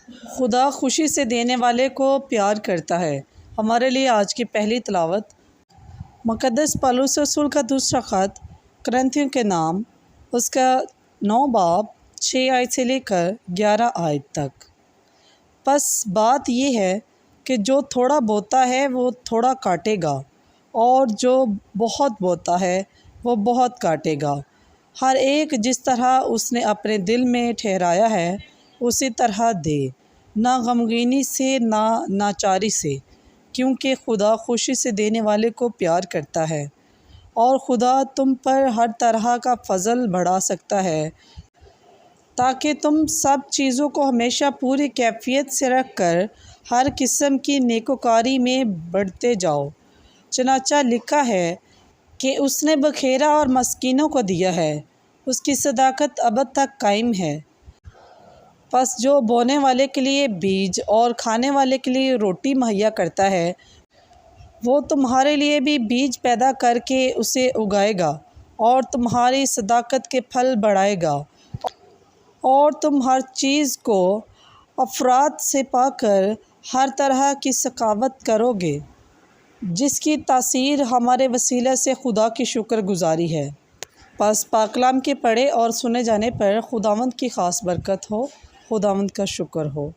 خدا خوشی سے دینے والے کو پیار کرتا ہے۔ ہمارے لیے آج کی پہلی تلاوت مقدس پولس رسول کا دوسرا خط کرنتھیوں کے نام، اس کا 9 باب 6 آیت سے لے کر 11 آیت تک۔ پس بات یہ ہے کہ جو تھوڑا بوتا ہے وہ تھوڑا کاٹے گا، اور جو بہت بوتا ہے وہ بہت کاٹے گا۔ ہر ایک جس طرح اس نے اپنے دل میں ٹھہرایا ہے اسی طرح دے، نہ غمگینی سے نہ ناچاری سے، کیونکہ خدا خوشی سے دینے والے کو پیار کرتا ہے۔ اور خدا تم پر ہر طرح کا فضل بڑھا سکتا ہے تاکہ تم سب چیزوں کو ہمیشہ پوری کیفیت سے رکھ کر ہر قسم کی نیکوکاری میں بڑھتے جاؤ۔ چنانچہ لکھا ہے کہ اس نے بخیرا اور مسکینوں کو دیا ہے، اس کی صداقت ابد تک قائم ہے۔ پس جو بونے والے کے لیے بیج اور کھانے والے کے لیے روٹی مہیا کرتا ہے، وہ تمہارے لیے بھی بیج پیدا کر کے اسے اگائے گا اور تمہاری صداقت کے پھل بڑھائے گا، اور تم ہر چیز کو افراط سے پا کر ہر طرح کی سخاوت کرو گے، جس کی تاثیر ہمارے وسیلے سے خدا کی شکر گزاری ہے۔ پس پاک کلام کے پڑھے اور سنے جانے پر خداوند کی خاص برکت ہو۔ خداوند کا شکر ہو۔